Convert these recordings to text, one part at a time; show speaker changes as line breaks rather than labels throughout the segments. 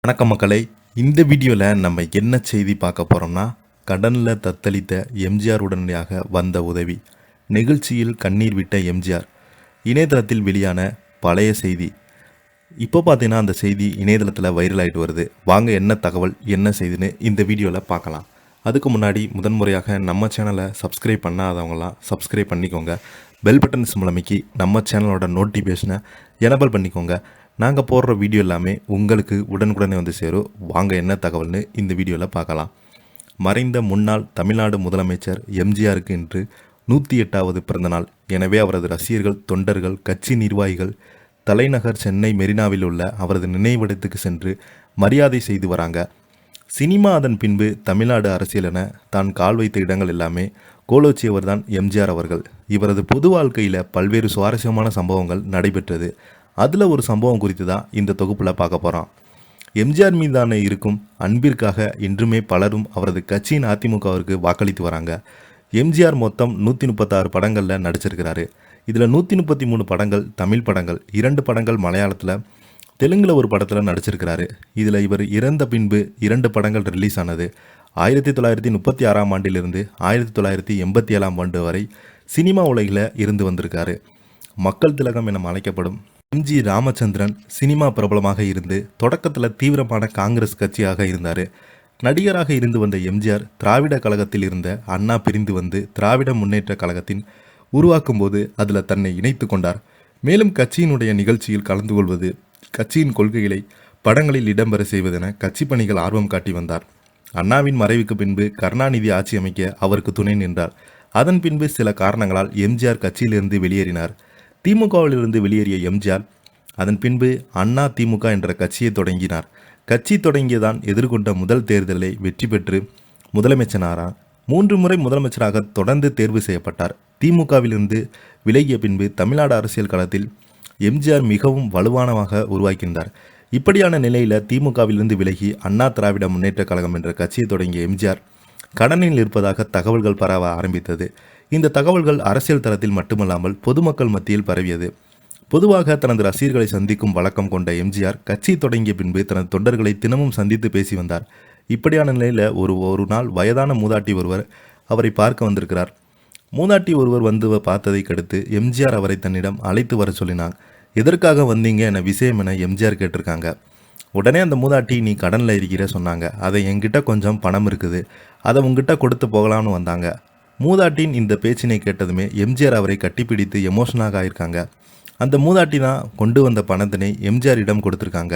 வணக்கம் மக்களே. இந்த வீடியோவில் நம்ம என்ன செய்தி பார்க்க போகிறோம்னா, கடனில் தத்தளித்த எம்ஜிஆர் உடனடியாக வந்த உதவி, நிகழ்ச்சியில் கண்ணீர் விட்ட எம்ஜிஆர், இணையதளத்தில் வெளியான பழைய செய்தி. இப்போ பார்த்தீங்கன்னா அந்த செய்தி இணையதளத்தில் வைரல் ஆகிட்டு வருது. வாங்க என்ன தகவல் என்ன செய்தின்னு இந்த வீடியோவில் பார்க்கலாம். அதுக்கு முன்னாடி முதன்முறையாக நம்ம சேனலை சப்ஸ்கிரைப் பண்ணாதவங்களாம் சப்ஸ்கிரைப் பண்ணிக்கோங்க. பெல் பட்டன் சிம்பல் அமைக்கி நம்ம சேனலோட நோட்டிஃபிகேஷனை எனபிள் பண்ணிக்கோங்க. நாங்கள் போடுற வீடியோ எல்லாமே உங்களுக்கு உடனுக்குடனே வந்து சேரும். வாங்க என்ன தகவல்னு இந்த வீடியோவில் பார்க்கலாம். மறைந்த முன்னாள் தமிழ்நாடு முதலமைச்சர் எம்ஜிஆருக்கு இன்று 108வது பிறந்தநாள். எனவே அவரது ரசிகர்கள், தொண்டர்கள், கட்சி நிர்வாகிகள் தலைநகர் சென்னை மெரினாவில் உள்ள அவரது நினைவிடத்துக்கு சென்று மரியாதை செய்து வராங்க. சினிமா அதன் பின்பு தமிழ்நாடு அரசியல் என தான் கால் வைத்த இடங்கள் எல்லாமே கோலோச்சியவர் தான் எம்ஜிஆர் அவர்கள். இவரது பொது வாழ்க்கையில் பல்வேறு சுவாரஸ்யமான சம்பவங்கள் நடைபெற்றது. அதில் ஒரு சம்பவம் குறித்து தான் இந்த தொகுப்பில் பார்க்க போகிறோம். எம்ஜிஆர் மீதான இருக்கும் அன்பிற்காக இன்றுமே பலரும் அவரது கட்சியின் அதிமுகவிற்கு வாக்களித்து வராங்க. எம்ஜிஆர் மொத்தம் 136 படங்களில் நடிச்சிருக்கிறாரு. இதில் 133 படங்கள் தமிழ் படங்கள், 2 படங்கள் மலையாளத்தில், தெலுங்கில் ஒரு படத்தில் நடிச்சிருக்கிறாரு. இதில் இவர் இறந்த பின்பு 2 படங்கள் ரிலீஸ் ஆனது. 1936ஆம் ஆண்டிலிருந்து 1987ஆம் ஆண்டு வரை சினிமா உலகில் இருந்து வந்திருக்காரு. மக்கள் திலகம் என அழைக்கப்படும் எம்ஜி ராமச்சந்திரன் சினிமா பிரபலமாக இருந்து தொடக்கத்தில் தீவிரமான காங்கிரஸ் கட்சியாக இருந்தார். நடிகராக இருந்து வந்த எம்ஜிஆர் திராவிட கழகத்தில் இருந்த அண்ணா பிரிந்து வந்து திராவிட முன்னேற்ற கழகத்தின் உருவாக்கும் போது அதில் தன்னை இணைத்து கொண்டார். மேலும் கட்சியினுடைய நிகழ்ச்சியில் கலந்து கொள்வது, கட்சியின் கொள்கைகளை படங்களில் இடம்பெற செய்வதென கட்சி பணிகள் ஆர்வம் காட்டி வந்தார். அண்ணாவின் மறைவுக்கு பின்பு கருணாநிதி ஆட்சி அமைக்க அவருக்கு துணை நின்றார். அதன் பின்பு சில காரணங்களால் எம்ஜிஆர் கட்சியிலிருந்து வெளியேறினார். திமுகவிலிருந்து வெளியேறிய எம்ஜிஆர் அதன் பின்பு அண்ணா திமுக என்ற கட்சியை தொடங்கினார். கட்சி தொடங்கியதான் எதிர்கொண்ட முதல் தேர்தலை வெற்றி பெற்று முதலமைச்சரானார். 3 முறை முதலமைச்சராக தொடர்ந்து தேர்வு செய்யப்பட்டார். திமுகவிலிருந்து விலகிய பின்பு தமிழ்நாடு அரசியல் களத்தில் எம்ஜிஆர் மிகவும் வலுவானமாக உருவாக்கினார். இப்படியான நிலையில் திமுகவிலிருந்து விலகி அண்ணா திராவிட முன்னேற்ற கழகம் என்ற கட்சியை தொடங்கிய எம்ஜிஆர் கடனில் இருப்பதாக தகவல்கள் பரவ ஆரம்பித்தது. இந்த தகவல்கள் அரசியல் தளத்தில் மட்டுமல்லாமல் பொதுமக்கள் மத்தியில் பரவியது. பொதுவாக தனது ரசிகர்களை சந்திக்கும் வழக்கம் கொண்ட எம்ஜிஆர் கட்சி தொடங்கிய பின்பு தனது தொண்டர்களை தினமும் சந்தித்து பேசி வந்தார். இப்படியான நிலையில் ஒரு நாள் வயதான மூதாட்டி ஒருவர் அவரை பார்க்க வந்திருக்கிறார். மூதாட்டி ஒருவர் வந்து பார்த்ததை கடுத்து எம்ஜிஆர் அவரை தன்னிடம் அழைத்து வர சொல்லினாங்க. எதற்காக வந்தீங்க என விஷயம் என எம்ஜிஆர் கேட்டிருக்காங்க. உடனே அந்த மூதாட்டி, நீ கடனில் இருக்கிற சொன்னாங்க. அதை என்கிட்ட கொஞ்சம் பணம் இருக்குது, அதை உங்ககிட்ட கொடுத்து போகலான்னு வந்தாங்க. மூதாட்டின் இந்த பேச்சினை கேட்டதுமே எம்ஜிஆர் அவரை கட்டிப்பிடித்து எமோஷனாக ஆயிருக்காங்க. அந்த மூதாட்டி தான் கொண்டு வந்த பணத்தினை எம்ஜிஆரிடம் கொடுத்துருக்காங்க.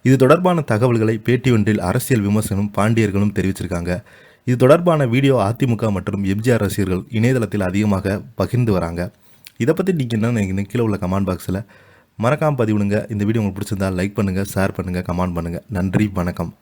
இது தொடர்பான தகவல்களை பேட்டி ஒன்றில் அரசியல் விமர்சனம் பாண்டியர்களும் தெரிவிச்சிருக்காங்க. இது தொடர்பான வீடியோ அதிமுக மற்றும் எம்ஜிஆர் ரசிகர்கள் இணையதளத்தில் அதிகமாக பகிர்ந்து வராங்க. இதை பற்றி நீங்கள் என்ன நினைக்கிறீங்க? கீழே உள்ள கமெண்ட் பாக்ஸில் மறக்காமல் பதிவிடுங்க. இந்த வீடியோ உங்களுக்கு பிடிச்சிருந்தால் லைக் பண்ணுங்கள், ஷேர் பண்ணுங்கள், கமெண்ட் பண்ணுங்கள். நன்றி, வணக்கம்.